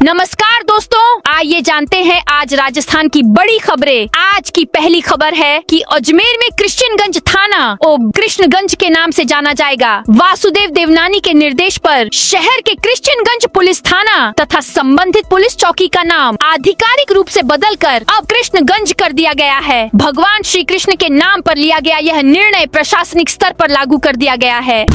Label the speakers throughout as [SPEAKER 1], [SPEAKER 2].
[SPEAKER 1] नमस्कार दोस्तों, आइए जानते हैं आज राजस्थान की बड़ी खबरें। आज की पहली खबर है कि अजमेर में कृष्णगंज थाना और कृष्णगंज के नाम से जाना जाएगा। वासुदेव देवनानी के निर्देश पर शहर के कृष्णगंज पुलिस थाना तथा संबंधित पुलिस चौकी का नाम आधिकारिक रूप से बदलकर अब कृष्णगंज कर दिया गया है। भगवान श्री कृष्ण के नाम पर लिया गया यह निर्णय प्रशासनिक स्तर पर लागू कर दिया गया है।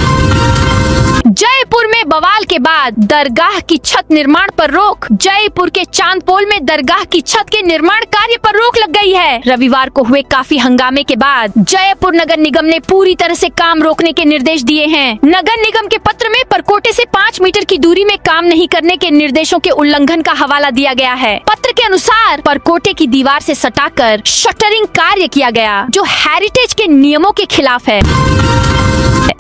[SPEAKER 1] जयपुर में बवाल के बाद दरगाह की छत निर्माण पर रोक। जयपुर के चांदपोल में दरगाह की छत के निर्माण कार्य पर रोक लग गई है। रविवार को हुए काफी हंगामे के बाद जयपुर नगर निगम ने पूरी तरह से काम रोकने के निर्देश दिए हैं। नगर निगम के पत्र में परकोटे से 5 मीटर की दूरी में काम नहीं करने के निर्देशों के उल्लंघन का हवाला दिया गया है। पत्र के अनुसार परकोटे की दीवार से सटाकर शटरिंग कार्य किया गया, जो हेरिटेज के नियमों के खिलाफ है।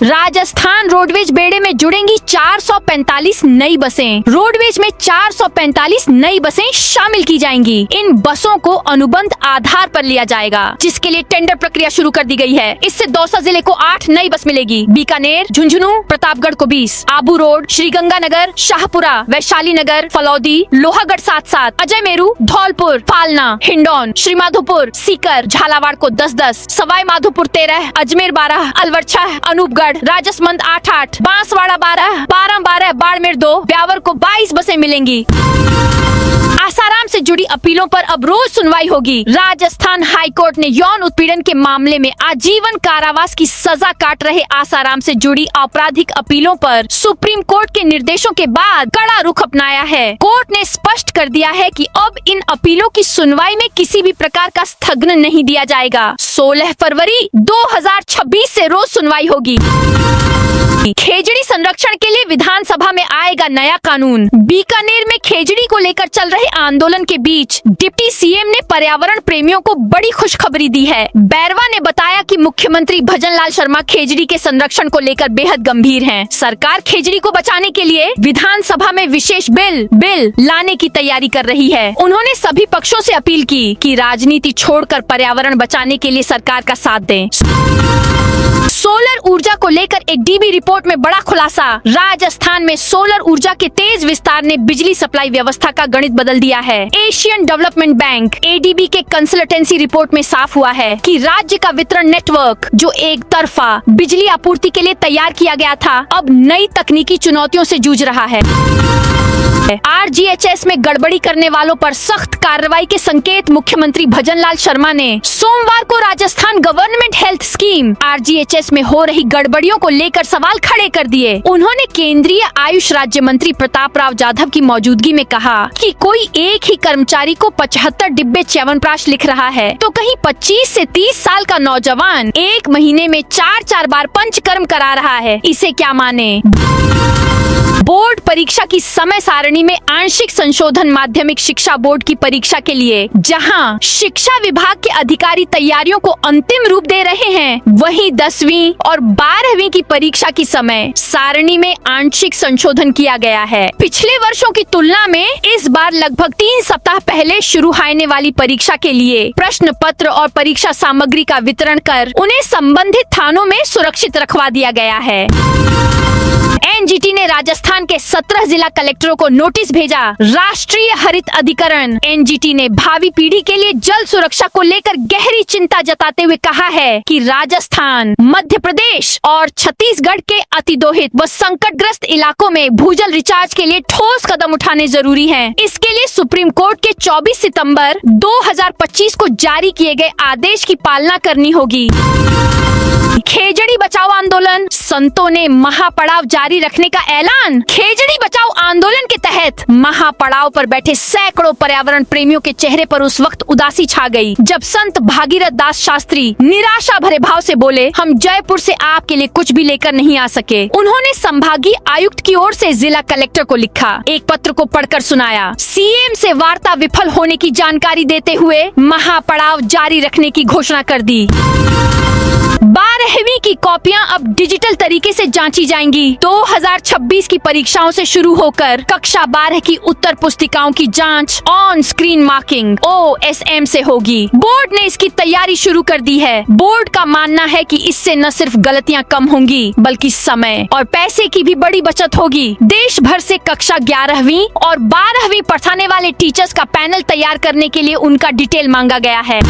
[SPEAKER 1] राजस्थान रोडवेज बेड़े में जुड़ेंगी 445 नई बसें। रोडवेज में 445 नई बसें शामिल की जाएंगी। इन बसों को अनुबंध आधार पर लिया जाएगा, जिसके लिए टेंडर प्रक्रिया शुरू कर दी गई है। इससे दौसा जिले को 8 नई बस मिलेगी। बीकानेर, झुंझुनू, प्रतापगढ़ को 20, आबू रोड, श्रीगंगानगर, शाहपुरा, वैशाली नगर, फलौदी, लोहागढ़ 7-7, अजय मेरू, धौलपुर, फालना, हिंडौन, श्रीमाधोपुर, सीकर, झालावाड़ को 10-10, सवाई माधोपुर 13, अजमेर 12, अलवर 6, अनूपगढ़, राजसमंद 8-8, बांसवाड़ा 12, बारां 12, बाड़मेर 2, ब्यावर को 22 बसें मिलेंगी। आसाराम से जुड़ी अपीलों पर अब रोज सुनवाई होगी। राजस्थान हाईकोर्ट ने यौन उत्पीड़न के मामले में आजीवन कारावास की सजा काट रहे आसाराम से जुड़ी आपराधिक अपीलों पर सुप्रीम कोर्ट के निर्देशों के बाद कड़ा रुख अपनाया है। कोर्ट ने स्पष्ट कर दिया है कि अब इन अपीलों की सुनवाई में किसी भी प्रकार का स्थगन नहीं दिया जाएगा। 16 फरवरी 2026 से रोज सुनवाई होगी। खेजड़ी संरक्षण के लिए विधानसभा में आएगा नया कानून। बीकानेर में खेजड़ी को लेकर चल रहे आंदोलन के बीच डिप्टी सीएम ने पर्यावरण प्रेमियों को बड़ी खुशखबरी दी है। बैरवा ने बताया कि मुख्यमंत्री भजनलाल शर्मा खेजड़ी के संरक्षण को लेकर बेहद गंभीर हैं। सरकार खेजड़ी को बचाने के लिए विधानसभा में विशेष बिल लाने की तैयारी कर रही है। उन्होंने सभी पक्षों से अपील की कि राजनीति छोड़कर पर्यावरण बचाने के लिए सरकार का साथ दें। सोलर ऊर्जा को लेकर एक डीबी रिपोर्ट में बड़ा खुलासा। राजस्थान में सोलर ऊर्जा के तेज विस्तार ने बिजली सप्लाई व्यवस्था का गणित बदल दिया है। एशियन डेवलपमेंट बैंक एडीबी के कंसल्टेंसी रिपोर्ट में साफ हुआ है कि राज्य का वितरण नेटवर्क, जो एक तरफा बिजली आपूर्ति के लिए तैयार किया गया था, अब नई तकनीकी चुनौतियों से जूझ रहा है। आरजीएचएस में गड़बड़ी करने वालों पर सख्त कार्रवाई के संकेत मुख्यमंत्री भजनलाल शर्मा ने सोमवार को Rajasthan government health scheme RGHS में हो रही गड़बड़ियों को लेकर सवाल खड़े कर दिए। उन्होंने केंद्रीय आयुष राज्य मंत्री प्रताप राव जाधव की मौजूदगी में कहा कि कोई एक ही कर्मचारी को 75 डिब्बे च्यवनप्राश लिख रहा है, तो कहीं 25 से 30 साल का नौजवान 1 महीने में 4-4 बार पंचकर्म करा रहा है। इसे क्या माने। बोर्ड परीक्षा की समय सारणी में आंशिक संशोधन। माध्यमिक शिक्षा बोर्ड की परीक्षा के लिए जहां शिक्षा विभाग के अधिकारी तैयारियों को अंतिम रूप दे रहे हैं, वहीं 10वीं और 12वीं की परीक्षा की समय सारणी में आंशिक संशोधन किया गया है। पिछले वर्षों की तुलना में इस बार लगभग 3 सप्ताह पहले शुरू होने वाली परीक्षा के लिए प्रश्न पत्र और परीक्षा सामग्री का वितरण कर उन्हें संबंधित थानों में सुरक्षित रखवा दिया गया है। एनजीटी ने राजस्थान के 17 जिला कलेक्टरों को नोटिस भेजा। राष्ट्रीय हरित अधिकरण एनजीटी ने भावी पीढ़ी के लिए जल सुरक्षा को लेकर गहरी चिंता जताते हुए कहा है कि राजस्थान, मध्य प्रदेश और छत्तीसगढ़ के अतिदोहित व संकटग्रस्त इलाकों में भूजल रिचार्ज के लिए ठोस कदम उठाने जरूरी हैं। इसके लिए सुप्रीम कोर्ट के 24 सितंबर 2025 को जारी किए गए आदेश की पालना करनी होगी। खेजड़ी बचाओ आंदोलन, संतों ने महापड़ाव जारी रखने का ऐलान। खेजड़ी बचाओ आंदोलन के तहत महापड़ाव पर बैठे सैकड़ों पर्यावरण प्रेमियों के चेहरे पर उस वक्त उदासी छा गई, जब संत भागीरथ दास शास्त्री निराशा भरे भाव से बोले, हम जयपुर से आपके लिए कुछ भी लेकर नहीं आ सके। उन्होंने संभागीय आयुक्त की ओर से जिला कलेक्टर को लिखा एक पत्र को पढ़कर सुनाया। सीएम से वार्ता विफल होने की जानकारी देते हुए महापड़ाव जारी रखने की घोषणा कर दी। 12वीं की कॉपियां अब डिजिटल तरीके से जांची जाएंगी। 2026 की परीक्षाओं से शुरू होकर कक्षा 12 की उत्तर पुस्तिकाओं की जांच ऑन स्क्रीन मार्किंग OSM से होगी। बोर्ड ने इसकी तैयारी शुरू कर दी है। बोर्ड का मानना है कि इससे न सिर्फ गलतियां कम होंगी बल्कि समय और पैसे की भी बड़ी बचत होगी। देश भर से कक्षा 11वीं और 12वीं पढ़ाने वाले टीचर्स का पैनल तैयार करने के लिए उनका डिटेल मांगा गया है।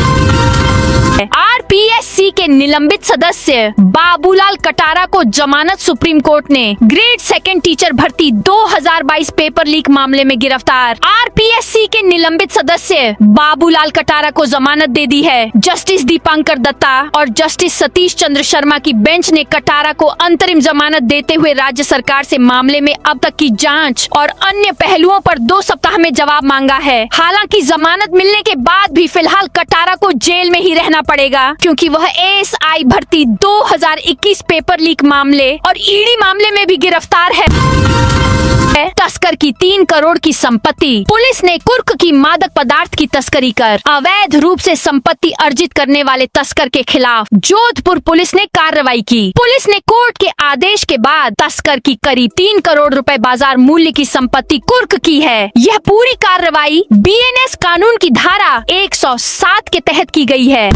[SPEAKER 1] RPSC के निलंबित सदस्य बाबूलाल कटारा को जमानत। सुप्रीम कोर्ट ने ग्रेड 2 टीचर भर्ती 2022 पेपर लीक मामले में गिरफ्तार RPSC के निलंबित सदस्य बाबूलाल कटारा को जमानत दे दी है। जस्टिस दीपांकर दत्ता और जस्टिस सतीश चंद्र शर्मा की बेंच ने कटारा को अंतरिम जमानत देते हुए राज्य सरकार से मामले में अब तक की जांच और अन्य पहलुओं पर 2 सप्ताह में जवाब मांगा है। हालांकि जमानत मिलने के बाद भी फिलहाल कटारा को जेल में ही रहना पड़ेगा, क्योंकि वह ASI भर्ती 2021 पेपर लीक मामले और ईडी मामले में भी गिरफ्तार है। तस्कर की 3 करोड़ की संपत्ति। पुलिस ने कुर्क की मादक पदार्थ की तस्करी कर अवैध रूप से संपत्ति अर्जित करने वाले तस्कर के खिलाफ जोधपुर पुलिस ने कार्रवाई की। पुलिस ने कोर्ट के आदेश के बाद तस्कर की करीब 3 करोड़ रुपए बाजार मूल्य की संपत्ति कुर्क की है। यह पूरी कार्रवाई BNS कानून की धारा 107 के तहत की गई है।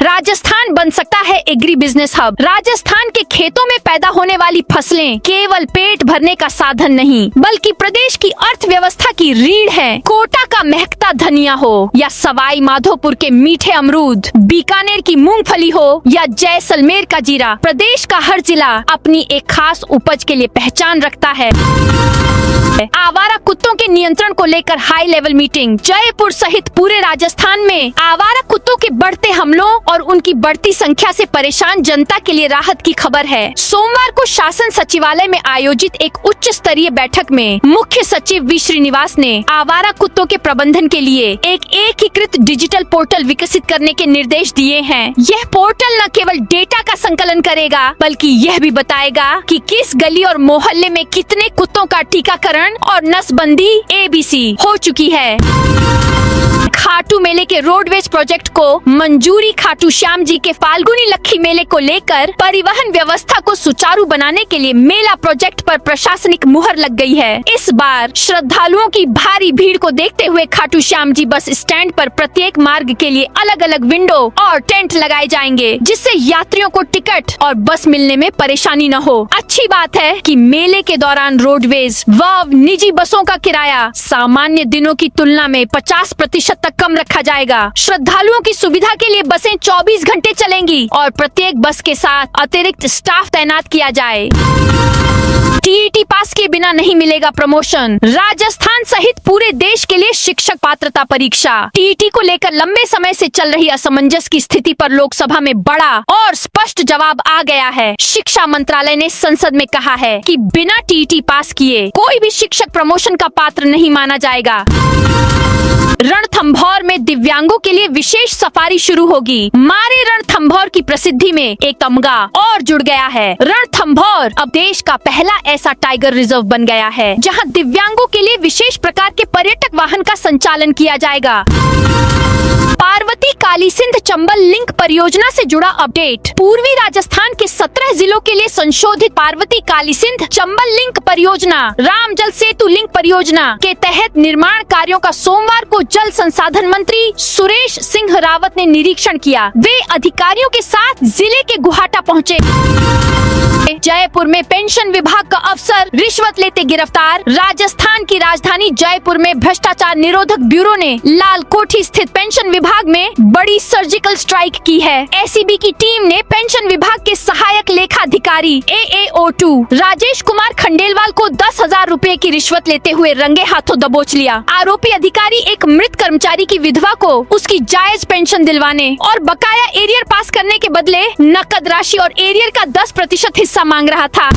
[SPEAKER 1] राजस्थान बन सकता है एग्री बिजनेस हब। राजस्थान के खेतों में पैदा होने वाली फसलें केवल पेट भरने का साधन नहीं बल्कि प्रदेश की अर्थव्यवस्था की रीढ़ है। कोटा का महकता धनिया हो या सवाई माधोपुर के मीठे अमरूद, बीकानेर की मूंगफली हो या जैसलमेर का जीरा, प्रदेश का हर जिला अपनी एक खास उपज के लिए पहचान रखता है। आवारा कुत्तों के नियंत्रण को लेकर हाई लेवल मीटिंग। जयपुर सहित पूरे राजस्थान में आवारा कुत्तों के बढ़ते हमलों और उनकी बढ़ती संख्या से परेशान जनता के लिए राहत की खबर है। सोमवार को शासन सचिवालय में आयोजित एक उच्च स्तरीय बैठक में मुख्य सचिव V श्रीनिवास ने आवारा कुत्तों के प्रबंधन के लिए एक एकीकृत डिजिटल पोर्टल विकसित करने के निर्देश दिए हैं। यह पोर्टल न केवल डेटा का संकलन करेगा बल्कि यह भी बताएगा कि किस गली और मोहल्ले में कितने कुत्तों का टीकाकरण और नसबंदी ABC हो चुकी है। खाटू मेले के रोडवेज प्रोजेक्ट को मंजूरी। खाटू श्याम जी के फाल्गुनी लक्खी मेले को लेकर परिवहन व्यवस्था को सुचारू बनाने के लिए मेला प्रोजेक्ट पर प्रशासनिक मुहर लग गई है। इस बार श्रद्धालुओं की भारी भीड़ को देखते हुए खाटू श्याम जी बस स्टैंड पर प्रत्येक मार्ग के लिए अलग अलग विंडो और टेंट लगाए जाएंगे, जिससे यात्रियों को टिकट और बस मिलने में परेशानी न हो। अच्छी बात है कि मेले के दौरान रोडवेज व निजी बसों का किराया सामान्य दिनों की तुलना में 50% तक कम रखा जाएगा। श्रद्धालुओं की सुविधा के लिए बसें 24 घंटे चलेंगी और प्रत्येक बस के साथ अतिरिक्त स्टाफ तैनात किया जाए। TET पास के बिना नहीं मिलेगा प्रमोशन। राजस्थान सहित पूरे देश के लिए शिक्षक पात्रता परीक्षा। TET को लेकर लंबे समय से चल रही असमंजस की स्थिति पर लोकसभा में बड़ा और स्पष्ट जवाब आ गया है। शिक्षा मंत्रालय ने संसद में कहा है कि बिना TET पास किए कोई भी शिक्षक प्रमोशन का पात्र नहीं माना जाएगा। रणथंभौर में दिव्यांगों के लिए विशेष सफारी शुरू होगी। मारे रणथंभौर की प्रसिद्धि में एक तमगा और जुड़ गया है। रणथंभौर अब देश का पहला ऐसा टाइगर रिजर्व बन गया है जहां दिव्यांगों के लिए विशेष प्रकार के पर्यटक वाहन का संचालन किया जाएगा। पार्वती काली सिंध चंबल लिंक परियोजना से जुड़ा अपडेट। पूर्वी राजस्थान के 17 जिलों के लिए संशोधित पार्वती काली सिंध चंबल लिंक परियोजना राम जल सेतु लिंक परियोजना के तहत निर्माण कार्यों का सोमवार को जल संसाधन मंत्री सुरेश सिंह रावत ने निरीक्षण किया। वे अधिकारियों के साथ जिले के गुहाटा पहुँचे। जयपुर में पेंशन विभाग का अफसर रिश्वत लेते गिरफ्तार। राजस्थान की राजधानी जयपुर में भ्रष्टाचार निरोधक ब्यूरो ने लाल कोठी स्थित पेंशन विभाग में बड़ी सर्जिकल स्ट्राइक की है। SEB की टीम ने पेंशन विभाग के सहायक लेखाधिकारी AAO2 राजेश कुमार खंडेलवाल को 10,000 रुपए की रिश्वत लेते हुए रंगे हाथों दबोच लिया। आरोपी अधिकारी एक मृत कर्मचारी की विधवा को उसकी जायज पेंशन दिलवाने और बकाया एरियर पास करने के बदले नकद राशि और एरियर का 10% हिस्सा मांग रहा था।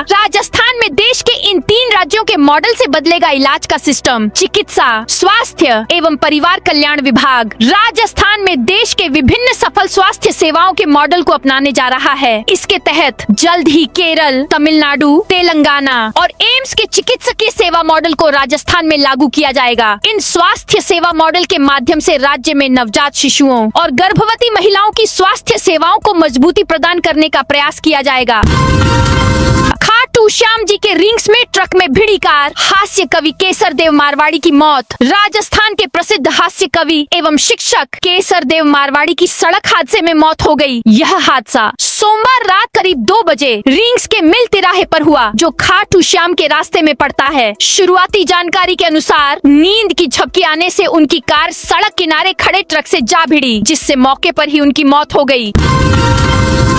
[SPEAKER 1] राजस्थान में देश के इन 3 राज्यों के मॉडल से बदलेगा इलाज का सिस्टम। चिकित्सा, स्वास्थ्य एवं परिवार कल्याण कल्याण विभाग राजस्थान में देश के विभिन्न सफल स्वास्थ्य सेवाओं के मॉडल को अपनाने जा रहा है। इसके तहत जल्द ही केरल, तमिलनाडु, तेलंगाना और एम्स के चिकित्सकीय सेवा मॉडल को राजस्थान में लागू किया जाएगा। इन स्वास्थ्य सेवा मॉडल के माध्यम से राज्य में नवजात शिशुओं और गर्भवती महिलाओं की स्वास्थ्य सेवाओं को मजबूती प्रदान करने का प्रयास किया जाएगा। खाटू श्याम जी के रिंग्स में ट्रक में भिड़ी कार, हास्य कवि केसर देव मारवाड़ी की मौत। राजस्थान के प्रसिद्ध हास्य कवि एवं शिक्षक केसर देव मारवाड़ी की सड़क हादसे में मौत हो गई। यह हादसा सोमवार रात करीब 2 बजे रिंग्स के मिल तिराहे पर हुआ, जो खाटू श्याम के रास्ते में पड़ता है। शुरुआती जानकारी के अनुसार नींद की झपकी आने से उनकी कार सड़क किनारे खड़े ट्रक से जा भिड़ी, जिससे मौके पर ही उनकी मौत हो गई।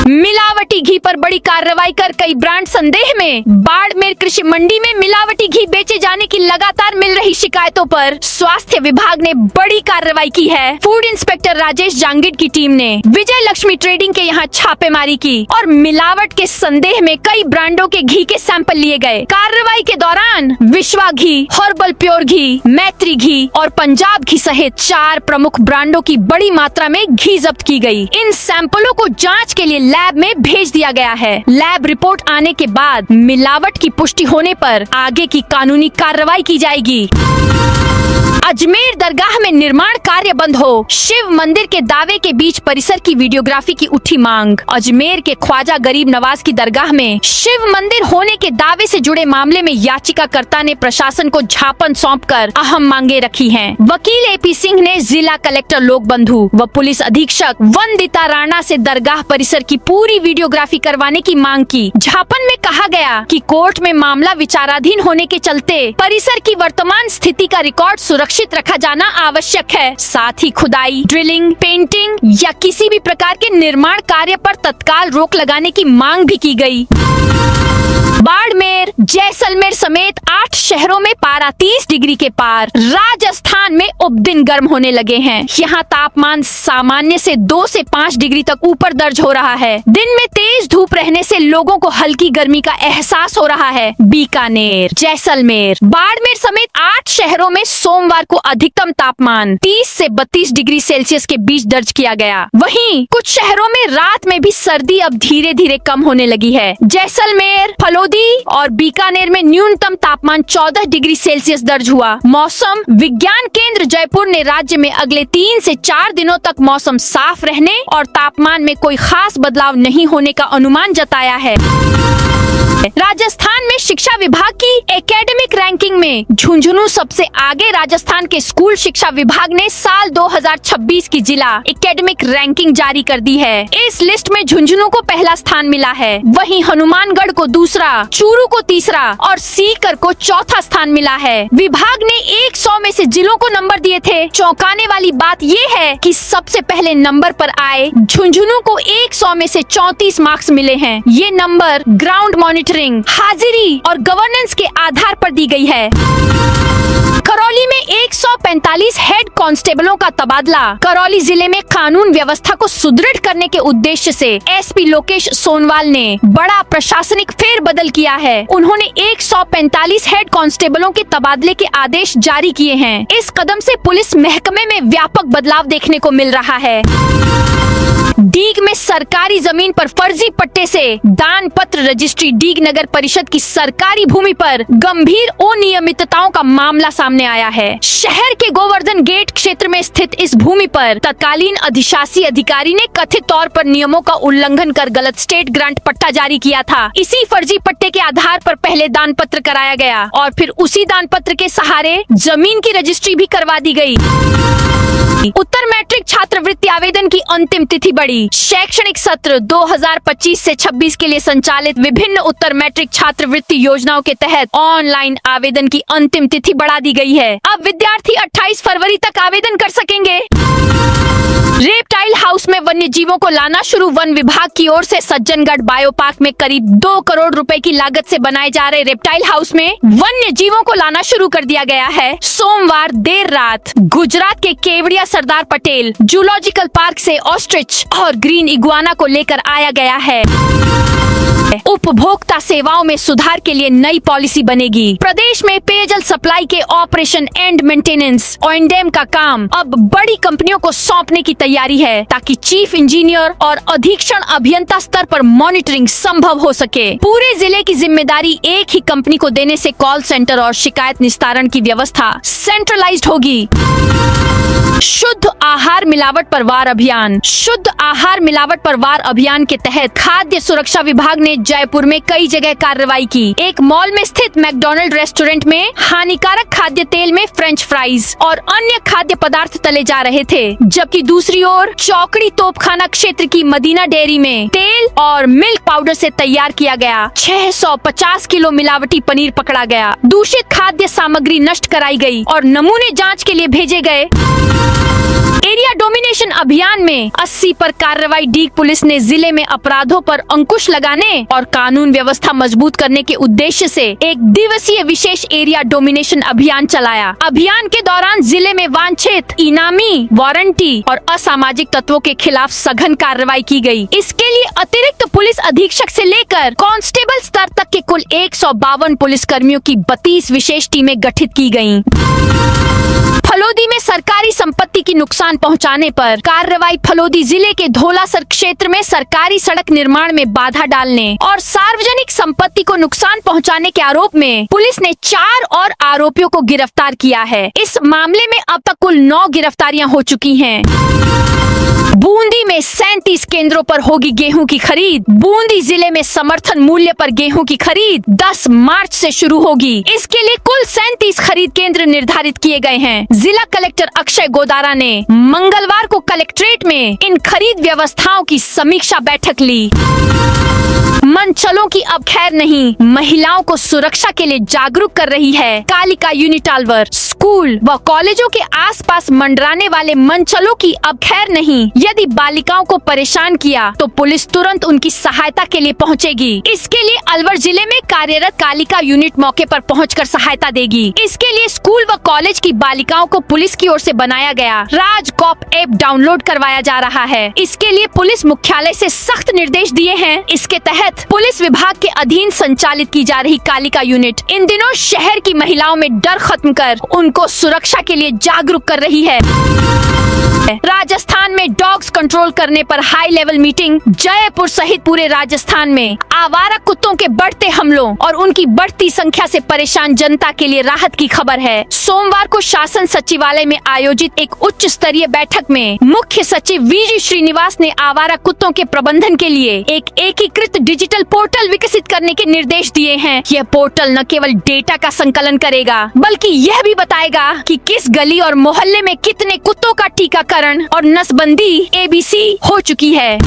[SPEAKER 1] मिलावटी घी पर बड़ी कार्रवाई कर कई ब्रांड संदेह में। बाड़मेर कृषि मंडी में मिलावटी घी बेचे जाने की लगातार मिल रही शिकायतों पर स्वास्थ्य विभाग ने बड़ी कार्रवाई की है। फूड इंस्पेक्टर राजेश जांगिड की टीम ने विजय लक्ष्मी ट्रेडिंग के यहाँ छापेमारी की और मिलावट के संदेह में कई ब्रांडों के घी के सैंपल लिए गए। कार्रवाई के दौरान विश्वा घी, हर्बल प्योर घी, मैत्री घी और पंजाब घी सहित 4 प्रमुख ब्रांडों की बड़ी मात्रा में घी जब्त की गई। इन सैंपलों को जाँच के लिए लैब में भेज दिया गया है। लैब रिपोर्ट आने के बाद मिलावट की पुष्टि होने पर आगे की कानूनी कार्रवाई की जाएगी। अजमेर दरगाह में निर्माण कार्य बंद हो, शिव मंदिर के दावे के बीच परिसर की वीडियोग्राफी की उठी मांग। अजमेर के ख्वाजा गरीब नवाज की दरगाह में शिव मंदिर होने के दावे से जुड़े मामले में याचिकाकर्ता ने प्रशासन को झापन सौंपकर अहम मांगे रखी हैं। वकील AP सिंह ने जिला कलेक्टर लोक बंधु व पुलिस अधीक्षक वंदिता राणा से दरगाह परिसर की पूरी वीडियोग्राफी करवाने की मांग की। झापन में कहा गया कि कोर्ट में मामला विचाराधीन होने के चलते परिसर की वर्तमान स्थिति का रिकॉर्ड सुरक्षित रखा जाना आवश्यक है। साथ ही खुदाई, ड्रिलिंग, पेंटिंग या किसी भी प्रकार के निर्माण कार्य पर तत्काल रोक लगाने की मांग भी की गई। बाड़मेर, जैसलमेर समेत 8 शहरों में पारा 30 डिग्री के पार। राजस्थान में उपदिन गर्म होने लगे हैं। यहाँ तापमान सामान्य से 2 से 5 डिग्री तक ऊपर दर्ज हो रहा है। दिन में तेज धूप रहने से लोगों को हल्की गर्मी का एहसास हो रहा है। बीकानेर, जैसलमेर, बाड़मेर समेत 8 शहरों में सोमवार को अधिकतम तापमान 30 से 32 डिग्री सेल्सियस के बीच दर्ज किया गया। वहीं कुछ शहरों में रात में भी सर्दी अब धीरे धीरे कम होने लगी है। जैसलमेर, फलोदी और बीकानेर में न्यूनतम तापमान 14 डिग्री सेल्सियस दर्ज हुआ। मौसम विज्ञान केंद्र जयपुर ने राज्य में अगले 3 से 4 दिनों तक मौसम साफ रहने और तापमान में कोई खास बदलाव नहीं होने का अनुमान जताया है। राजस्थान में शिक्षा विभाग की एकेडमिक रैंकिंग में झुंझुनू सबसे आगे। राजस्थान के स्कूल शिक्षा विभाग ने साल 2026 की जिला एकेडमिक रैंकिंग जारी कर दी है। इस लिस्ट में झुंझुनू को पहला स्थान मिला है। वहीं हनुमानगढ़ को दूसरा, चूरू को तीसरा और सीकर को चौथा स्थान मिला है। विभाग ने 100 में से जिलों को नंबर दिए थे। चौंकाने वाली बात ये है कि सबसे पहले नंबर पर आए झुंझुनू को 100 में से 34 मार्क्स मिले हैं। ये नंबर ग्राउंड मॉनिटरिंग, हाजिरी और गवर्नेंस के आधार पर दी गई है। करौली में 145 हेड कांस्टेबलों का तबादला। करौली जिले में कानून व्यवस्था को सुदृढ़ करने के उद्देश्य से SP लोकेश सोनवाल ने बड़ा प्रशासनिक फेरबदल किया है। उन्होंने 145 हेड कांस्टेबलों के तबादले के आदेश जारी किए हैं। इस कदम से पुलिस महकमे में व्यापक बदलाव देखने को मिल रहा है। डीग में सरकारी जमीन पर फर्जी पट्टे से दान पत्र रजिस्ट्री। डीग नगर परिषद की सरकारी भूमि पर गंभीर अनियमितताओं का मामला सामने आया है। शहर के गोवर्धन गेट क्षेत्र में स्थित इस भूमि पर तत्कालीन अधिशासी अधिकारी ने कथित तौर पर नियमों का उल्लंघन कर गलत स्टेट ग्रांट पट्टा जारी किया था। इसी फर्जी पट्टे के आधार पर पहले दान पत्र कराया गया और फिर उसी दान पत्र के सहारे जमीन की रजिस्ट्री भी करवा दी गई। उत्तर मैट्रिक छात्रवृत्ति आवेदन की अंतिम तिथि बढ़ी। शैक्षणिक सत्र 2025 से 26 के लिए संचालित विभिन्न उत्तर मैट्रिक छात्रवृत्ति योजनाओं के तहत ऑनलाइन आवेदन की अंतिम तिथि बढ़ा दी गई है। अब विद्यार्थी 28 फरवरी तक आवेदन कर सकेंगे। रेप्टाइल हाउस में वन्य जीवों को लाना शुरू। वन विभाग की ओर से सज्जनगढ़ बायो पार्क में करीब 2 करोड़ रुपए की लागत से बनाए जा रहे रेप्टाइल हाउस में वन्य जीवों को लाना शुरू कर दिया गया है। सोमवार देर रात गुजरात के केवड़िया सरदार पटेल जूलॉजिकल पार्क से ऑस्ट्रिच और ग्रीन इग्वाना को लेकर आया गया है। उपभोक्ता सेवाओं में सुधार के लिए नई पॉलिसी बनेगी। प्रदेश में पेयजल सप्लाई के ऑपरेशन एंड मेंटेनेंस ओएनडीएम का काम अब बड़ी कंपनियों को सौंपने की तैयारी है, ताकि चीफ इंजीनियर और अधीक्षण अभियंता स्तर पर मॉनिटरिंग संभव हो सके। पूरे जिले की जिम्मेदारी एक ही कंपनी को देने से कॉल सेंटर और शिकायत निस्तारण की व्यवस्था सेंट्रलाइज्ड होगी। शुद्ध आहार मिलावट पर वार अभियान। शुद्ध आहार मिलावट पर वार अभियान के तहत खाद्य सुरक्षा विभाग ने जयपुर में कई जगह कार्रवाई की। एक मॉल में स्थित मैकडॉनल्ड रेस्टोरेंट में हानिकारक खाद्य तेल में फ्रेंच फ्राइज और अन्य खाद्य पदार्थ तले जा रहे थे, जबकि दूसरी ओर चौकड़ी तोपखाना क्षेत्र की मदीना डेयरी में तेल और मिल्क पाउडर से तैयार किया गया 650 किलो मिलावटी पनीर पकड़ा गया। दूषित खाद्य सामग्री नष्ट कराई गई और नमूने जांच के लिए भेजे गए। एरिया डोमिनेशन अभियान में 80 पर कार्रवाई। डीग पुलिस ने जिले में अपराधों पर अंकुश लगाने और कानून व्यवस्था मजबूत करने के उद्देश्य से एक दिवसीय विशेष एरिया डोमिनेशन अभियान चलाया। अभियान के दौरान जिले में वांछित, इनामी, वारंटी और असामाजिक तत्वों के खिलाफ सघन कार्रवाई की गई। इसके लिए अतिरिक्त पुलिस अधीक्षक से लेकर कांस्टेबल स्तर तक के कुल 152 पुलिस कर्मियों की 32 विशेष टीमें गठित की गयी। फलोदी में सरकारी संपत्ति की नुकसान पहुंचाने पर कार्रवाई। फलोदी जिले के धोलासर क्षेत्र में सरकारी सड़क निर्माण में बाधा डालने और सार्वजनिक संपत्ति को नुकसान पहुंचाने के आरोप में पुलिस ने 4 और आरोपियों को गिरफ्तार किया है। इस मामले में अब तक कुल 9 गिरफ्तारियां हो चुकी हैं। बूंदी में 37 केंद्रों पर होगी गेहूं की खरीद। बूंदी जिले में समर्थन मूल्य पर गेहूं की खरीद 10 मार्च से शुरू होगी। इसके लिए कुल 37 खरीद केंद्र निर्धारित किए गए हैं। जिला कलेक्टर अक्षय गोदारा ने मंगलवार को कलेक्ट्रेट में इन खरीद व्यवस्थाओं की समीक्षा बैठक ली। मनचलों की अब खैर नहीं, महिलाओं को सुरक्षा के लिए जागरूक कर रही है कालिका यूनिटालवर। स्कूल व कॉलेजों के आसपास मंडराने वाले मनचलों की अब खैर नहीं। यदि बालिकाओं को परेशान किया तो पुलिस तुरंत उनकी सहायता के लिए पहुंचेगी। इसके लिए अलवर जिले में कार्यरत कालिका यूनिट मौके पर पहुंचकर सहायता देगी। इसके लिए स्कूल व कॉलेज की बालिकाओं को पुलिस की ओर से बनाया गया राजकॉप ऐप डाउनलोड करवाया जा रहा है। इसके लिए पुलिस मुख्यालय से सख्त निर्देश दिए हैं। इसके तहत पुलिस विभाग के अधीन संचालित की जा रही कालिका यूनिट इन दिनों शहर की महिलाओं में डर खत्म कर उनको सुरक्षा के लिए जागरूक कर रही है। राजस्थान में डॉग्स कंट्रोल करने पर हाई लेवल मीटिंग। जयपुर सहित पूरे राजस्थान में आवारा कुत्तों के बढ़ते हमलों और उनकी बढ़ती संख्या से परेशान जनता के लिए राहत की खबर है। सोमवार को शासन सचिवालय में आयोजित एक उच्च स्तरीय बैठक में मुख्य सचिव वीजी श्रीनिवास ने आवारा कुत्तों के प्रबंधन के लिए एक एकीकृत डिजिटल पोर्टल विकसित करने के निर्देश दिए हैं। यह पोर्टल न केवल डेटा का संकलन करेगा, बल्कि यह भी बताएगा कि किस गली और मोहल्ले में कितने कुत्तों का टीकाकरण और नसबंदी एबीसी हो चुकी है।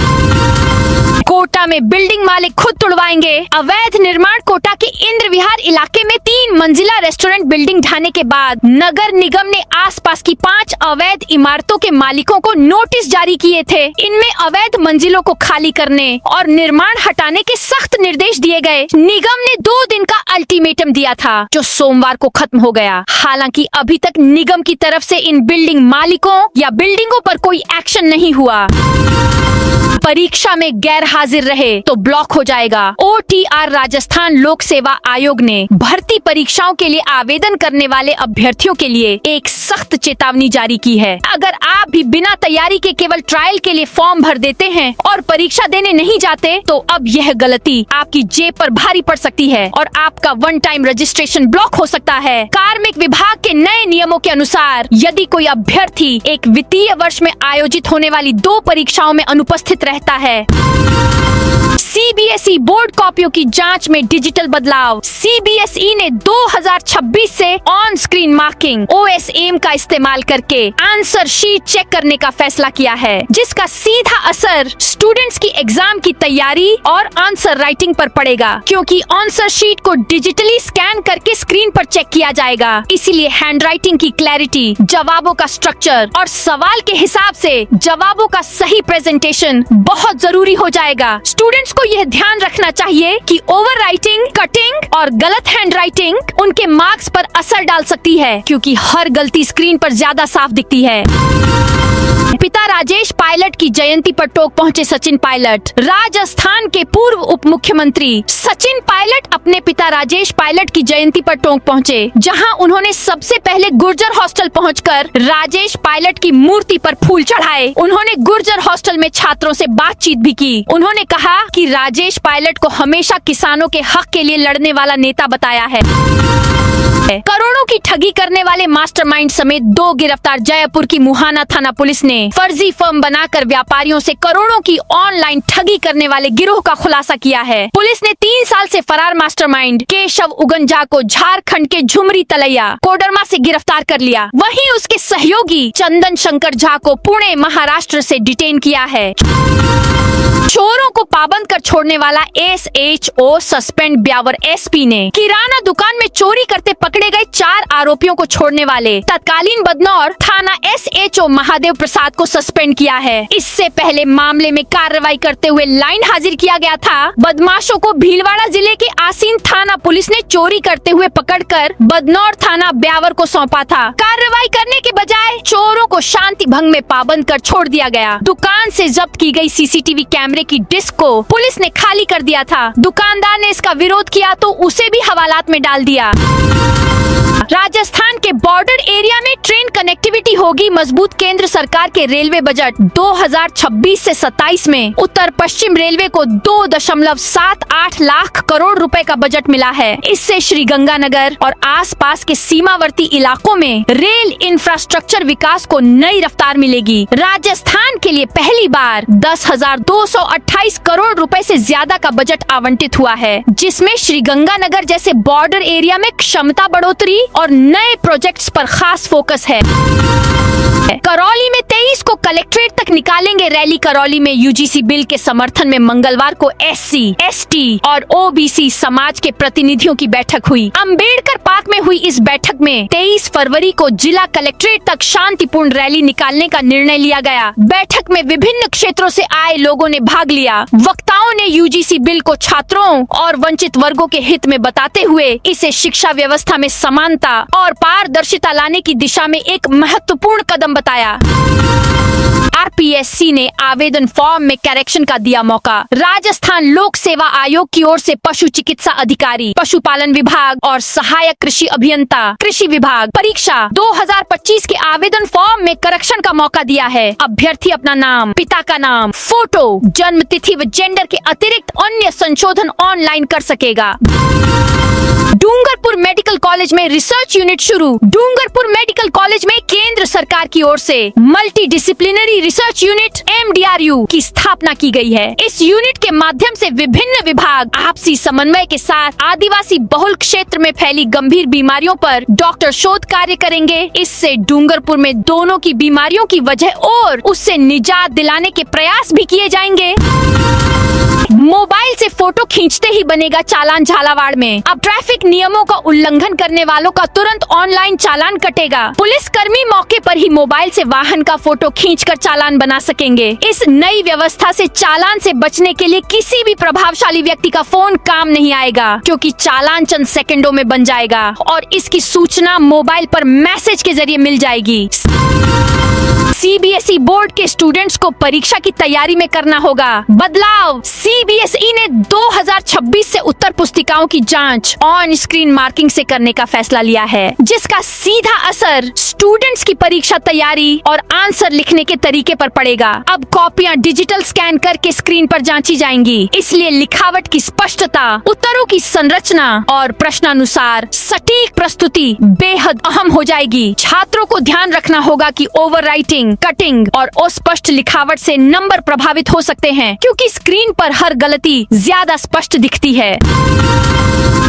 [SPEAKER 1] कोटा में बिल्डिंग मालिक खुद तुड़वाएंगे अवैध निर्माण। कोटा के इंद्र विहार इलाके में 3 मंजिला रेस्टोरेंट बिल्डिंग ढाने के बाद नगर निगम ने आसपास की 5 अवैध इमारतों के मालिकों को नोटिस जारी किए थे। इनमें अवैध मंजिलों को खाली करने और निर्माण हटाने के सख्त निर्देश दिए गए। निगम ने 2 दिन का अल्टीमेटम दिया था, जो सोमवार को खत्म हो गया। हालांकि अभी तक निगम की तरफ से इन बिल्डिंग मालिकों या बिल्डिंगों पर कोई एक्शन नहीं हुआ। परीक्षा में गैर हाजिर रहे तो ब्लॉक हो जाएगा। OTR राजस्थान लोक सेवा आयोग ने भर्ती परीक्षाओं के लिए आवेदन करने वाले अभ्यर्थियों के लिए एक सख्त चेतावनी जारी की है। अगर आप भी बिना तैयारी के केवल ट्रायल के लिए फॉर्म भर देते हैं और परीक्षा देने नहीं जाते, तो अब यह गलती आपकी जेब पर भारी पड़ सकती है और आपका 1 टाइम रजिस्ट्रेशन ब्लॉक हो सकता है। कार्मिक विभाग के नए नियमों के अनुसार यदि कोई अभ्यर्थी एक वित्तीय वर्ष में आयोजित होने वाली 2 परीक्षाओं में अनुपस्थित रहता है। CBSE बोर्ड कॉपियों की जांच में डिजिटल बदलाव। CBSE ने 2026 से ऑन स्क्रीन मार्किंग OSM का इस्तेमाल करके आंसर शीट चेक करने का फैसला किया है, जिसका सीधा असर स्टूडेंट्स की एग्जाम की तैयारी और आंसर राइटिंग पर पड़ेगा, क्योंकि आंसर शीट को डिजिटली स्कैन करके स्क्रीन पर चेक किया जाएगा। इसीलिए हैंड राइटिंग की क्लैरिटी, जवाबों का स्ट्रक्चर और सवाल के हिसाब से जवाबों का सही प्रेजेंटेशन बहुत जरूरी हो जाएगा। स्टूडेंट्स को यह ध्यान रखना चाहिए कि ओवर राइटिंग, कटिंग और गलत हैंड राइटिंग उनके मार्क्स पर असर डाल सकती है, क्योंकि हर गलती स्क्रीन पर ज्यादा साफ दिखती है। पिता राजेश पायलट की जयंती पर टोंक पहुंचे सचिन पायलट। राजस्थान के पूर्व उप मुख्यमंत्री सचिन पायलट अपने पिता राजेश पायलट की जयंती पर टोंक पहुंचे, जहां उन्होंने सबसे पहले गुर्जर हॉस्टल पहुंचकर राजेश पायलट की मूर्ति पर फूल चढ़ाए। उन्होंने गुर्जर हॉस्टल में छात्रों से बातचीत भी की। उन्होंने कहा कि राजेश पायलट को हमेशा किसानों के हक के लिए लड़ने वाला नेता बताया है। करोड़ों की ठगी करने वाले मास्टरमाइंड समेत 2 गिरफ्तार। जयपुर की मुहाना थाना पुलिस ने फर्जी फर्म बनाकर व्यापारियों से करोड़ों की ऑनलाइन ठगी करने वाले गिरोह का खुलासा किया है। पुलिस ने 3 साल से फरार मास्टरमाइंड केशव उगंजा को झारखंड के झुमरी तलैया कोडरमा से गिरफ्तार कर लिया। वहीं उसके सहयोगी चंदन शंकर झा को पुणे महाराष्ट्र से डिटेन किया है। चोरों को पाबंद कर छोड़ने वाला SHO सस्पेंड ब्यावर SP ने किराना दुकान में चोरी करते पकड़े गए 4 आरोपियों को छोड़ने वाले तत्कालीन बदनौर थाना SHO महादेव प्रसाद को सस्पेंड किया है। इससे पहले मामले में कार्रवाई करते हुए लाइन हाजिर किया गया था। बदमाशों को भीलवाड़ा जिले के आसीन थाना पुलिस ने चोरी करते हुए पकड़कर बदनौर थाना ब्यावर को सौंपा था। कार्रवाई करने के बजाय चोरों को शांति भंग में पाबंद कर छोड़ दिया गया। दुकान से जब्त की गई CCTV कैमरे की डिस्क को पुलिस ने खाली कर दिया था। दुकानदार ने इसका विरोध किया तो उसे भी हवालात में डाल दिया। राजस्थान के बॉर्डर एरिया में ट्रेन कनेक्टिविटी होगी मजबूत। केंद्र सरकार के रेलवे बजट 2026 से 27 में उत्तर पश्चिम रेलवे को 2.78 लाख करोड़ रुपए का बजट मिला है। इससे श्रीगंगानगर और आसपास के सीमावर्ती इलाकों में रेल इंफ्रास्ट्रक्चर विकास को नई रफ्तार मिलेगी। राजस्थान के लिए पहली बार 10,228 करोड़ रुपए से ज्यादा का बजट आवंटित हुआ है, जिसमें श्रीगंगानगर जैसे बॉर्डर एरिया में क्षमता बढ़ोतरी और नए प्रोजेक्ट्स पर खास फोकस है। करौली में 23 को कलेक्ट्रेट तक निकालेंगे रैली। करौली में UGC बिल के समर्थन में मंगलवार को SC, ST और OBC समाज के प्रतिनिधियों की बैठक हुई। अंबेडकर पार्क में हुई इस बैठक में 23 फरवरी को जिला कलेक्ट्रेट तक शांतिपूर्ण रैली निकालने का निर्णय लिया गया। बैठक में विभिन्न क्षेत्रों से आए लोगों ने भाग लिया। वक्ताओं ने UGC बिल को छात्रों और वंचित वर्गों के हित में बताते हुए इसे शिक्षा व्यवस्था में समानता और पारदर्शिता लाने की दिशा में एक महत्वपूर्ण कदम बताया। RPSC ने आवेदन फॉर्म में करेक्शन का दिया मौका। राजस्थान लोक सेवा आयोग की ओर से पशु चिकित्सा अधिकारी, पशुपालन विभाग और सहायक कृषि अभियंता कृषि विभाग परीक्षा 2025 के आवेदन फॉर्म में करेक्शन का मौका दिया है। अभ्यर्थी अपना नाम, पिता का नाम, फोटो, जन्म तिथि व जेंडर के अतिरिक्त अन्य संशोधन ऑनलाइन कर सकेगा। डूंगरपुर मेडिकल कॉलेज में रिसर्च यूनिट शुरू। डूंगरपुर मेडिकल कॉलेज में केंद्र सरकार की ओर से multi disciplinary research unit MDRU की स्थापना की गई है। इस यूनिट के माध्यम से विभिन्न विभाग आपसी समन्वय के साथ आदिवासी बहुल क्षेत्र में फैली गंभीर बीमारियों पर डॉक्टर शोध कार्य करेंगे। इससे डूंगरपुर में दोनों की बीमारियों की वजह और उससे निजात दिलाने के प्रयास भी किए जाएंगे। मोबाइल से फोटो खींचते ही बनेगा चालान। झालावाड़ में अब ट्रैफिक नियमों का उल्लंघन करने वालों का तुरंत ऑनलाइन चालान कटेगा। पुलिस कर्मी मौके पर ही मोबाइल से वाहन का फोटो खींचकर चालान बना सकेंगे। इस नई व्यवस्था से चालान से बचने के लिए किसी भी प्रभावशाली व्यक्ति का फोन काम नहीं आएगा, क्योंकि चालान चंद सेकंडों में बन जाएगा और इसकी सूचना मोबाइल पर मैसेज के जरिए मिल जाएगी। CBSE बोर्ड के स्टूडेंट्स को परीक्षा की तैयारी में करना होगा बदलाव। CBSE ने 2026 से उत्तर पुस्तिकाओं की जांच ऑन स्क्रीन मार्किंग से करने का फैसला लिया है, जिसका सीधा असर स्टूडेंट्स की परीक्षा तैयारी और आंसर लिखने के तरीके पर पड़ेगा। अब कॉपियां डिजिटल स्कैन करके स्क्रीन पर जांची जाएंगी, इसलिए लिखावट की स्पष्टता, उत्तरों की संरचना और प्रश्नानुसार सटीक प्रस्तुति बेहद अहम हो जाएगी। छात्रों को ध्यान रखना होगा कि ओवरराइटिंग, कटिंग और अस्पष्ट लिखावट से नंबर प्रभावित हो सकते हैं, क्योंकि स्क्रीन पर हर गलती ज्यादा स्पष्ट दिखती है।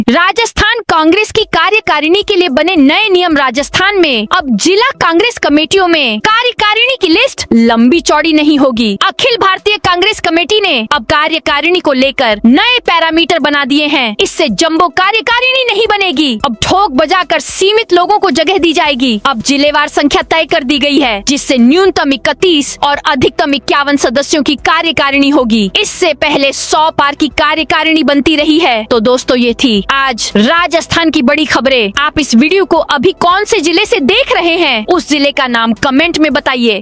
[SPEAKER 1] राजस्थान कांग्रेस की कार्यकारिणी के लिए बने नए नियम। राजस्थान में अब जिला कांग्रेस कमेटियों में कार्यकारिणी की लिस्ट लंबी चौड़ी नहीं होगी। अखिल भारतीय कांग्रेस कमेटी ने अब कार्यकारिणी को लेकर नए पैरामीटर बना दिए हैं। इससे जंबो कार्यकारिणी नहीं बनेगी। अब ठोक बजाकर सीमित लोगों को जगह दी जाएगी। अब जिलेवार संख्या तय कर दी गई है, जिससे न्यूनतम 31 और अधिकतम 51 सदस्यों की कार्यकारिणी होगी। इससे पहले 100 पार की कार्यकारिणी बनती रही है। तो दोस्तों, ये थी आज राजस्थान की बड़ी खबरें। आप इस वीडियो को अभी कौन से जिले से देख रहे हैं, उस जिले का नाम कमेंट में बताइए।